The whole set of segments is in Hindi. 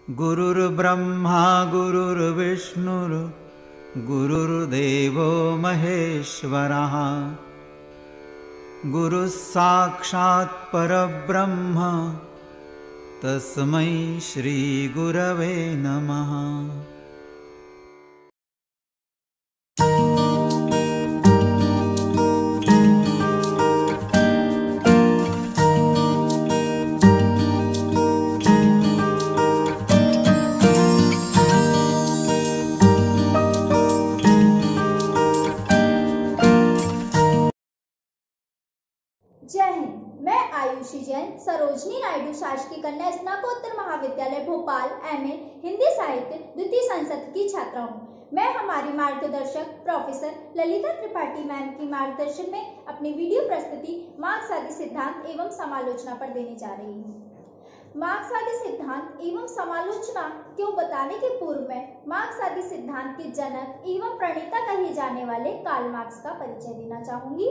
गुरुर्ब्रह्मा गुरुर्विष्णुर् गुरुर्देवो महेश्वरः गुरुः साक्षात् परब्रह्म तस्मै श्री गुरवे नमः। जय हिंद। मैं आयुषी जैन सरोजनी नायडू शासकीय कन्या स्नातकोत्तर महाविद्यालय भोपाल एमए हिंदी साहित्य द्वितीय संसद की छात्रा हूँ। मैं हमारी मार्गदर्शक प्रोफेसर ललिता त्रिपाठी मैम की मार्गदर्शन में अपनी वीडियो प्रस्तुति मार्क्सवादी सिद्धांत एवं समालोचना पर देने जा रही हूँ। मार्क्सवादी सिद्धांत एवं समालोचना को बताने के पूर्व में मार्क्सवादी सिद्धांत के जनक एवं प्रणेता कहे जाने वाले कार्ल मार्क्स का परिचय देना चाहूंगी।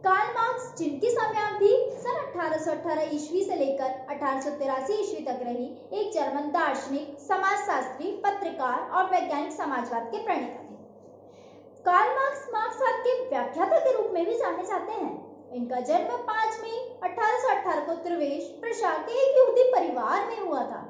कार्ल मार्क्स, जिनकी समयावधि सन 1818 ईस्वी से लेकर 1883 ईस्वी तक रही, एक जर्मन दार्शनिक, समाजशास्त्री, पत्रकार और वैज्ञानिक समाजवाद के प्रणेता थे। कार्ल मार्क्स मार्क्सवाद के व्याख्याता के रूप में भी जाने जाते हैं। इनका जन्म 5 मई 1818 को त्रिवेश प्रशा के एक यहूदी परिवार में हुआ था।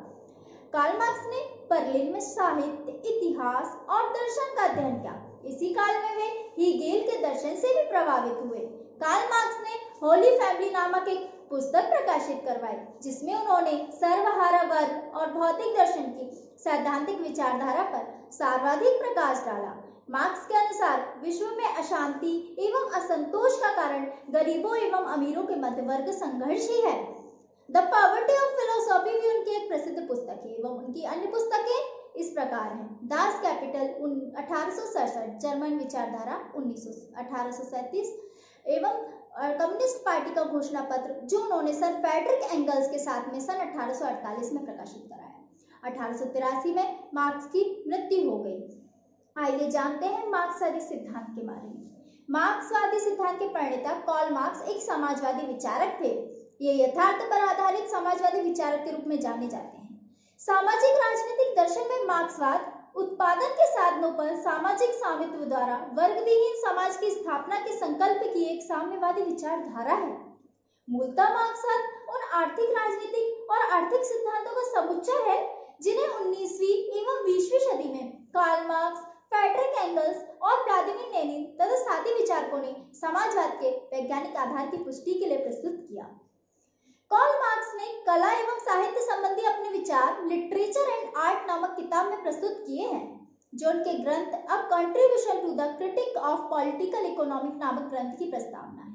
कार्ल मार्क्स ने बर्लिन में साहित्य, इतिहास और दर्शन का अध्ययन किया। इसी काल में वे हीगेल के दर्शन से भी प्रभावित हुए। कार्ल मार्क्स ने होली फैमिली नामक एक पुस्तक प्रकाशित करवाई, जिसमें उन्होंने सर्वहारा वर्ग और भौतिक दर्शन की सैद्धांतिक विचारधारा पर सर्वाधिक प्रकाश डाला। मार्क्स के अनुसार विश्व में अशांति एवं असंतोष का कारण गरीबों एवं अमीरों के मध्य वर्ग संघर्ष ही है। द पॉवर्टी ऑफ फिलोसॉफी भी उनकी एक प्रसिद्ध पुस्तक है एवं उनकी अन्य पुस्तकें इस प्रकार हैं: दास कैपिटल 1867, जर्मन विचारधारा 1837 एवं कम्युनिस्ट पार्टी का घोषणा पत्र, जो उन्होंने सर फ्रेडरिक एंगल्स के साथ में सन 1848 में प्रकाशित कराया। 1883 में मार्क्स की मृत्यु हो गई। आइए जानते हैं मार्क्सवादी सिद्धांत के बारे में। मार्क्सवादी सिद्धांत के प्रणेता कार्ल मार्क्स एक समाजवादी विचारक थे। ये यथार्थ पर आधारित समाजवादी विचारक के रूप में जाने जाते हैं। सामाजिक राजनीतिक दर्शन में मार्क्सवाद उत्पादन के साधनों पर सामाजिक स्वामित्व द्वारा वर्ग विहीन समाज की स्थापना के संकल्प की एक साम्यवादी विचारधारा है। मूलतः मार्क्सवाद उन आर्थिक, राजनीतिक और आर्थिक सिद्धांतों का समुच्चय है जिन्हें 19वीं एवं 20वीं सदी में कार्ल मार्क्स, फ्रेडरिक एंगल्स और व्लादिमीर लेनिन तथा साथी विचारकों ने समाजवाद के वैज्ञानिक आधार की पुष्टि के लिए प्रस्तुत किया। कार्ल मार्क्स ने कला एवं साहित्य संबंधी अपने विचार लिटरेचर एंड आर्ट नामक किताब में प्रस्तुत किए हैं, जो उनके ग्रंथ a contribution to the critique of political economic नामक ग्रंथ की प्रस्तावना है।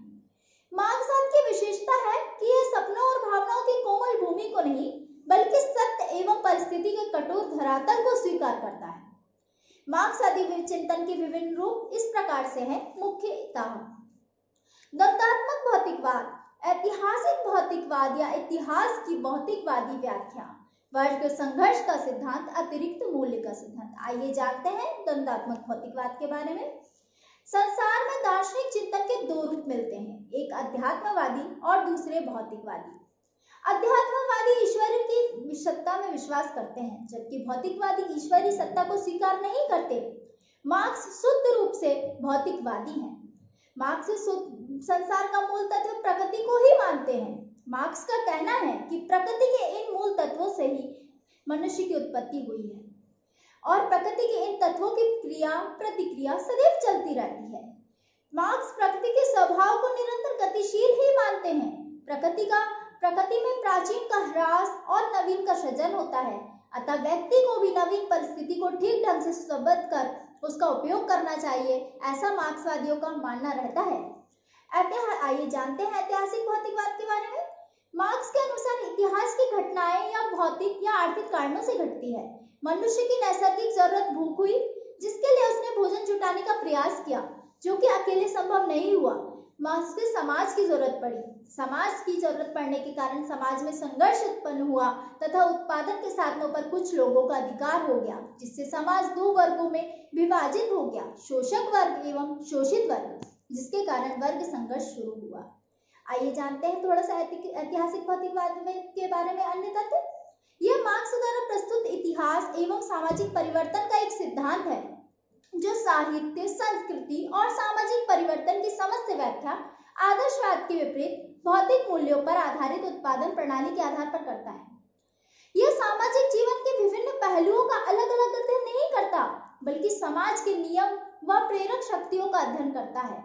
मार्क्सवाद की विशेषता है कि यह सपनों और भावनाओं की कोमल भूमि को नहीं, बल्कि सत्य एवं परिस्थिति के कठोर धरातल को स्वीकार करता है। मार्क्सवादी चिंतन के विभिन्न रूप इस प्रकार से हैं। मुख्यतः द्वंद्वात्मक भौतिकवाद, ऐतिहासिक भौतिकवाद या इतिहास की भौतिकवादी व्याख्या, वर्ग संघर्ष का सिद्धांत, अतिरिक्त मूल्य का सिद्धांत। आइए जानते हैं द्वंद्वात्मक भौतिकवाद के बारे में। संसार में दार्शनिक चिंतन के दो रूप मिलते हैं, एक अध्यात्मवादी और दूसरे भौतिकवादी। अध्यात्मवादी ईश्वर की सत्ता में विश्वास करते हैं, जबकि भौतिकवादी ईश्वरीय सत्ता को स्वीकार नहीं करते। मार्क्स शुद्ध रूप से भौतिकवादी हैं। मार्क्स संसार का मूल तत्व प्रकृति को ही मानते हैं। मार्क्स का कहना है कि प्रकृति के इन मूल तत्वों से ही मनुष्य की उत्पत्ति हुई है और प्रकृति के इन तत्वों की क्रिया प्रतिक्रिया सदैव चलती रहती है। मार्क्स प्रकृति के स्वभाव को निरंतर गतिशील ही मानते हैं। प्रकृति में प्राचीन का ह्रास और नवीन का सृजन होता है, अतः व्यक्ति को भी नवीन परिस्थिति को ठीक ढंग से सुसंबद्ध कर उसका उपयोग करना चाहिए, ऐसा मार्क्सवादियों का मानना रहता है। आइए जानते हैं ऐतिहासिक भौतिकवाद के बारे में। मार्क्स के अनुसार इतिहास की घटनाएं या भौतिक या आर्थिक कारणों से घटती है। मनुष्य की नैसर्गिक जरूरत भूख हुई, जिसके लिए उसने भोजन जुटाने का प्रयास किया, जो कि अकेले संभव नहीं हुआ। मार्क्स को समाज की जरूरत पड़ी। समाज की जरूरत पड़ने के कारण समाज में संघर्ष उत्पन्न हुआ तथा उत्पादन के साधनों पर कुछ लोगों का अधिकार हो गया, जिससे समाज दो वर्गों में विभाजित हो गया, शोषक वर्ग एवं शोषित वर्ग, जिसके कारण वर्ग संघर्ष शुरू हुआ। आइए जानते हैं थोड़ा सा ऐतिहासिक भौतिकवाद के बारे में अन्य तथ्य। यह मार्क्स द्वारा प्रस्तुत इतिहास एवं सामाजिक परिवर्तन का एक सिद्धांत है जो साहित्य, संस्कृति और सामाजिक परिवर्तन की समस्त व्याख्या आदर्शवाद के विपरीत भौतिक मूल्यों पर आधारित उत्पादन प्रणाली के आधार पर करता है। यह सामाजिक जीवन के विभिन्न पहलुओं का अलग अलग अध्ययन नहीं करता, बल्कि समाज के नियम व प्रेरक शक्तियों का अध्ययन करता है।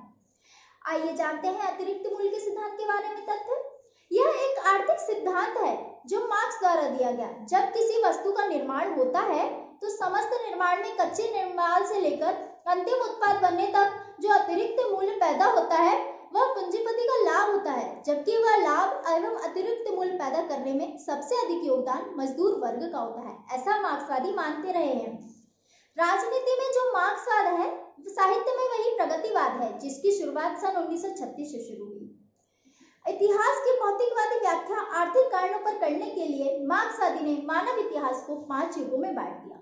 आइए जानते हैं अतिरिक्त मूल्य के सिद्धांत के बारे में तथ्य। यह एक आर्थिक सिद्धांत है जो मार्क्स द्वारा दिया गया। जब किसी वस्तु का निर्माण होता है तो समस्त निर्माण में कच्चे निर्माण से लेकर अंतिम उत्पाद बनने तक जो अतिरिक्त मूल्य पैदा होता है वह पूंजीपति का लाभ होता है, जबकि वह लाभ एवं अतिरिक्त मूल्य पैदा करने में सबसे अधिक योगदान मजदूर वर्ग का होता है। ऐसा मार्क्सवादी मानते रहे हैं। राजनीति में जो मार्क्सवाद है, साहित्य में वही प्रगतिवाद है, जिसकी शुरुआत सन 1936 से शुरू हुई। इतिहास की भौतिकवादी व्याख्या आर्थिक कारणों पर करने के लिए मार्क्सवादी ने मानव इतिहास को 5 युगों में बांट दिया।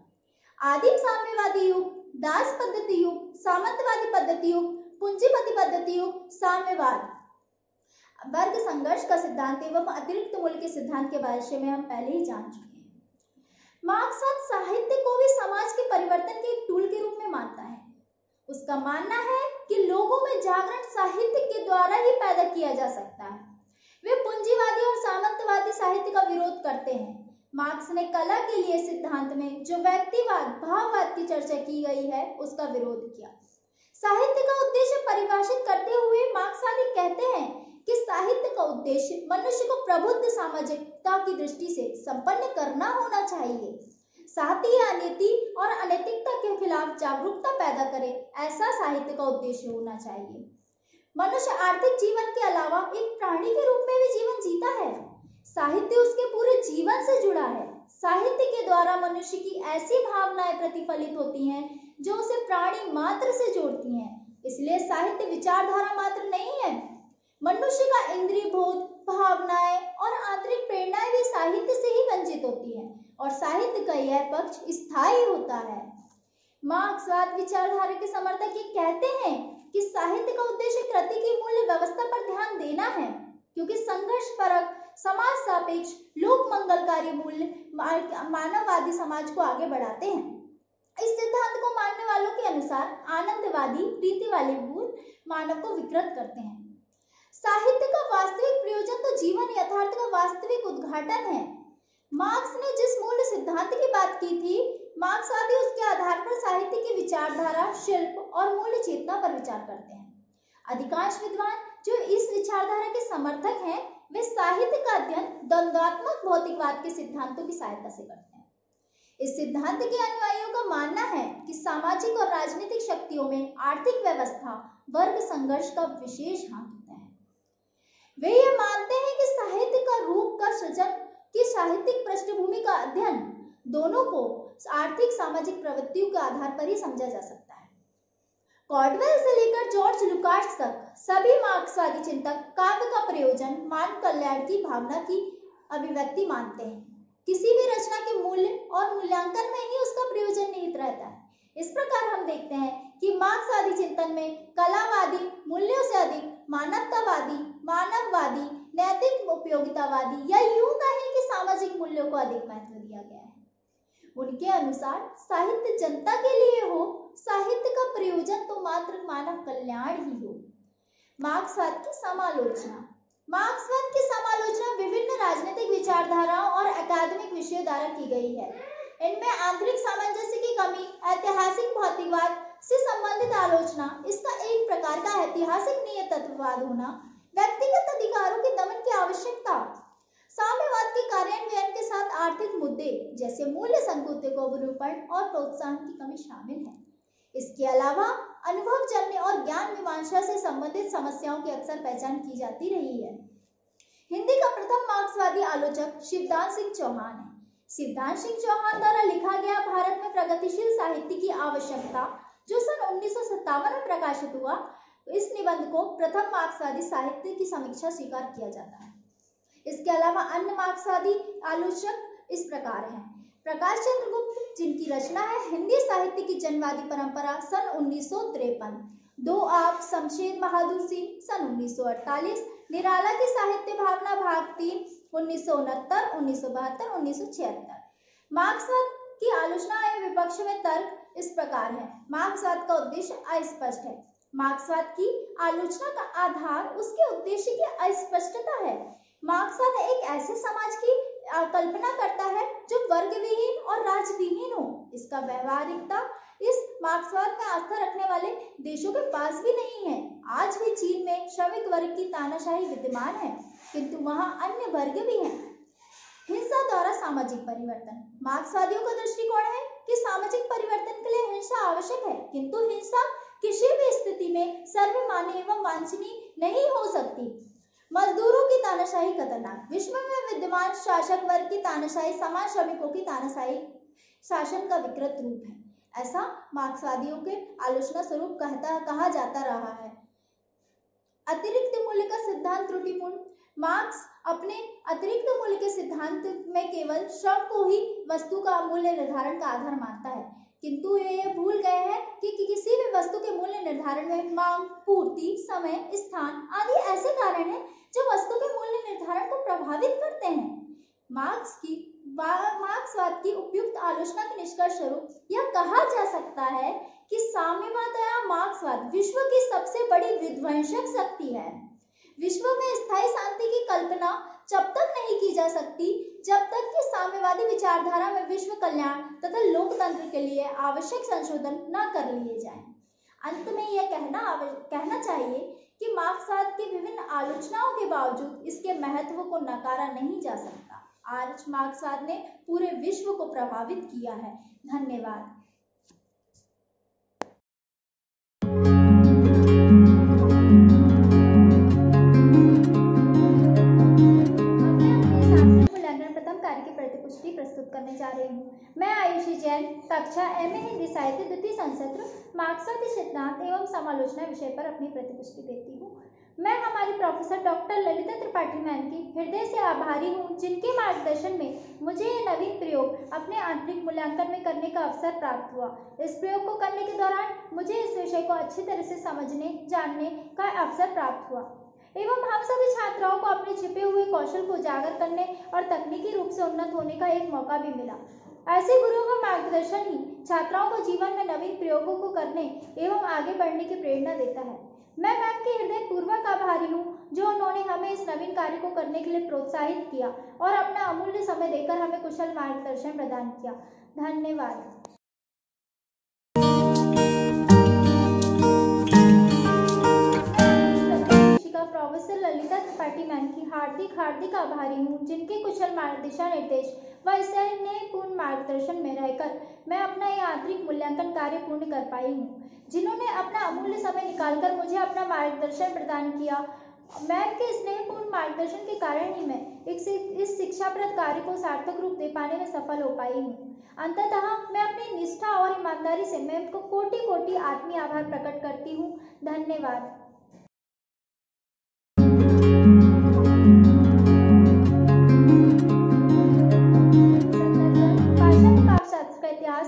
आदिम साम्यवादी युग, दास पद्धति युग, सामंतवादी पद्धति युग, पूंजीपति पद्धति युग, साम्यवाद, वर्ग संघर्ष का सिद्धांत एवं अतिरिक्त मूल्य के सिद्धांत के बारे में हम पहले ही जान चुके हैं। मार्क्सवाद साहित्य को भी समाज के परिवर्तन के एक टूल के रूप में मानता है। उसका मानना है कि लोगों में जागरण साहित्य के द्वारा ही पैदा किया जा सकता है। वे पूंजीवादी और सामंतवादी साहित्य का विरोध करते हैं। मार्क्स ने कला के लिए सिद्धांत में जो व्यक्तिवाद, भाववाद की चर्चा की गई है, उसका विरोध किया। साहित्य का उद्देश्य परिभाषित करते हुए मार्क्सवादी कहते हैं कि साहित्य का उद्देश्य मनुष्य को प्रबुद्ध सामाजिकता की दृष्टि से संपन्न करना होना चाहिए, साथ ही अनीति और अनैतिकता के खिलाफ जागरूकता पैदा करे, ऐसा साहित्य का उद्देश्य होना चाहिए। मनुष्य आर्थिक जीवन के अलावा एक प्राणी के रूप में भी जीवन जीता है। साहित्य उसके पूरे जीवन से जुड़ा है। साहित्य के द्वारा मनुष्य की ऐसी भावनाएं प्रतिफलित होती हैं जो उसे प्राणी मात्र से जोड़ती हैं। इसलिए साहित्य विचारधारा मात्र नहीं है। मनुष्य का इंद्रिय बोध, भावनाएं और आंतरिक प्रेरणाएं भी साहित्य से ही वंचित होती हैं और साहित्य का यह पक्ष स्थायी होता है। मार्क्सवाद विचारधारा के समर्थक ये कहते हैं कि साहित्य का उद्देश्य कृति की मूल्य व्यवस्था पर ध्यान देना है, क्योंकि संघर्ष परक, समाज सापेक्ष, लोक मंगलकारी मूल्य मानववादी समाज को आगे बढ़ाते हैं। इस सिद्धांत को मानने वालों के अनुसार आनंदवादी, प्रीति वाले मूल्य मानव को विकृत करते हैं। साहित्य का वास्तविक प्रयोजन तो जीवन यथार्थ का वास्तविक उद्घाटन है। मार्क्स ने जिस मूल्य सिद्धांत की बात की थी, मार्क्सवादी उसके आधार पर साहित्य की विचारधारा, शिल्प और मूल्य चेतना पर विचार करते हैं। अधिकांश विद्वान जो इस विचारधारा के समर्थक हैं, वे साहित्य का अध्ययन द्वंद्वात्मक भौतिकवाद के सिद्धांतों की सहायता से करते हैं। इस सिद्धांत के अनुयायियों का मानना है कि सामाजिक और राजनीतिक शक्तियों में आर्थिक व्यवस्था, वर्ग संघर्ष का विशेष हाथ होता है। वे ये मानते हैं कि साहित्य का रूप का सृजन की साहित्यिक पृष्ठभूमि का अध्ययन दोनों को आर्थिक सामाजिक प्रवृत्तियों के आधार पर ही समझा जा सकता है। कॉर्डवेल से लेकर जॉर्ज लुकास तक सभी मार्क्सवादी चिंतक काव्य का प्रयोजन मानव कल्याण की भावना की अभिव्यक्ति मानते हैं। किसी भी रचना के मूल्य और मूल्यांकन में ही उसका प्रयोजन निहित रहता है। इस प्रकार हम देखते हैं कि मार्क्सवादी चिंतन में कलावादी मूल्यों से अधिक मानवतावादी, मानववादी, नैतिक उपयोगितावादी या यूं कहें कि सामाजिक मूल्यों को अधिक महत्व दिया गया है। उनके अनुसार साहित्य जनता के लिए हो, साहित्य का प्रयोजन तो मात्र मानव कल्याण ही हो। मार्क्सवाद की समालोचना। मार्क्सवाद की समालोचना विभिन्न राजनीतिक विचारधाराओं और अकादमिक विषयों द्वारा की गई है। इनमें आंतरिक सामंजस्य की कमी, ऐतिहासिक भौतिकवाद से संबंधित आलोचना, इसका एक प्रकार का ऐतिहासिक नियतत्ववाद होना, व्यक्तिगत अधिकारों के दमन की आवश्यकता, साम्यवाद के कार्यान्वयन के साथ आर्थिक मुद्दे जैसे मूल्य संकुचित को विरूपण और प्रोत्साहन की कमी शामिल है। इसके अलावा अनुभवजन्य और ज्ञान मीमांसा से संबंधित समस्याओं की अक्सर पहचान की जाती रही है। हिंदी का प्रथम मार्क्सवादी आलोचक शिवदान सिंह चौहान है। शिवदान सिंह चौहान द्वारा लिखा गया भारत में प्रगतिशील साहित्य की आवश्यकता, जो सन 1957 में प्रकाशित हुआ, इस निबंध को प्रथम मार्क्सवादी साहित्य की समीक्षा स्वीकार किया जाता है। इसके अलावा अन्य मार्क्सवादी आलोचक इस प्रकार हैं: प्रकाश चंद्र गुप्त, जिनकी रचना है हिंदी साहित्य की जनवादी परंपरा, सन 1953, 2 आप शमशेर बहादुर सिंह, सन 1948, निराला की साहित्य भावना भाग 3, 1969, 1972, 1976। मार्क्सवाद की आलोचना एवं विपक्ष में तर्क इस प्रकार है। मार्क्सवाद का उद्देश्य अस्पष्ट है। मार्क्सवाद की आलोचना का आधार उसके उद्देश्य की अस्पष्टता है। मार्क्सवाद एक ऐसे समाज की कल्पना करता है जो वर्ग विहीन और राज विहीन हो। इसका व्यवहारिकता इस मार्क्सवाद में आस्था रखने वाले देशों के पास भी नहीं है। आज भी चीन में श्रमिक वर्ग की तानाशाही विद्यमान है, किंतु वहां अन्य वर्ग भी हैं। हिंसा द्वारा सामाजिक परिवर्तन। मार्क्सवादियों का दृष्टिकोण है कि सामाजिक परिवर्तन के लिए हिंसा आवश्यक है, किंतु हिंसा किसी भी स्थिति में सर्वमान्य एवं वांछनीय नहीं हो सकती। मजदूरों की तानाशाही खतरनाक। विश्व में विद्यमान शासक वर्ग की तानाशाही समान श्रमिकों की तानाशाही शासन का विकृत रूप है, ऐसा मार्क्सवादियों के आलोचना स्वरूप कहा जाता रहा है। अतिरिक्त मूल्य का सिद्धांत त्रुटिपूर्ण। मार्क्स अपने अतिरिक्त मूल्य के सिद्धांत में केवल श्रम को ही वस्तु का मूल्य निर्धारण का आधार मानता है, किंतु ये भूल गए हैं कि किसी भी वस्तु के मूल्य निर्धारण में मांग, पूर्ति, समय, स्थान आदि ऐसे कारण हैं जो वस्तु के मूल्य निर्धारण को प्रभावित करते हैं। मार्क्सवाद की उपयुक्त आलोचना के निष्कर्ष स्वरूप यह कहा जा सकता है कि साम्यवाद या मार्क्सवाद विश्व की सबसे बड़ी विध्वंसक शक्ति है। विश्व में स्थायी शांति की कल्पना जब तक नहीं की जा सकती जब तक कि साम्यवादी विचारधारा में विश्व कल्याण तथा लोकतंत्र के लिए आवश्यक संशोधन न कर लिए जाएं। अंत में यह कहना चाहिए कि मार्क्सवाद की विभिन्न आलोचनाओं के बावजूद इसके महत्व को नकारा नहीं जा सकता। आज मार्क्सवाद ने पूरे विश्व को प्रभावित किया है। धन्यवाद। प्रस्तुत करने जा रही हूँ। मैं आयुषी जैन कक्षा एमए हिंदी साहित्य द्वितीय संसत्र मार्क्सवादी सिद्धांत एवं समालोचना विषय पर अपनी प्रतिपुष्टि देती हूँ। मैं हमारी professor doctor Lalita Tripathi ma'am की हृदय से आभारी हूँ, जिनके मार्गदर्शन में मुझे ये नवीन प्रयोग अपने आंतरिक मूल्यांकन में करने का अवसर प्राप्त हुआ। इस प्रयोग को करने के दौरान मुझे इस विषय को अच्छी तरह से समझने जानने का अवसर प्राप्त हुआ एवं हम सभी छात्राओं को अपने छिपे हुए कौशल को उजागर करने और तकनीकी रूप से उन्नत होने का एक मौका भी मिला। ऐसे गुरुओं का मार्गदर्शन ही छात्राओं को जीवन में नवीन प्रयोगों को करने एवं आगे बढ़ने की प्रेरणा देता है। मैं मैम की हृदय पूर्वक आभारी हूँ, जो उन्होंने हमें इस नवीन कार्य को करने के लिए प्रोत्साहित किया और अपना अमूल्य समय देकर हमें कुशल मार्गदर्शन प्रदान किया। धन्यवाद। प्रोफेसर ललिता त्रिपाठी मैम की हार्दिक आभारी हूँ, जिनके कुशल दिशा निर्देश व स्नेहपूर्ण मार्गदर्शन में रहकर मैं अपना यह आंतरिक मूल्यांकन कार्य पूर्ण कर पाई हूँ, जिन्होंने अपना अमूल्य समय निकालकर मुझे अपना मार्गदर्शन प्रदान किया। मैम के स्नेहपूर्ण मार्गदर्शन के कारण ही मैं इस शिक्षाप्रद कार्य को सार्थक रूप दे पाने में सफल हो पाई हूँ। अंततः मैं अपनी निष्ठा और ईमानदारी से मैम को कोटि आत्मीय आभार प्रकट करती हूँ। धन्यवाद।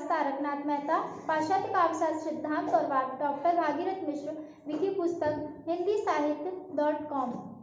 तारकनाथ मेहता, पाश्चात्य काव्यशास्त्र सिद्धांत और डॉक्टर भागीरथ मिश्र, विकी पुस्तक हिंदी साहित्य.com।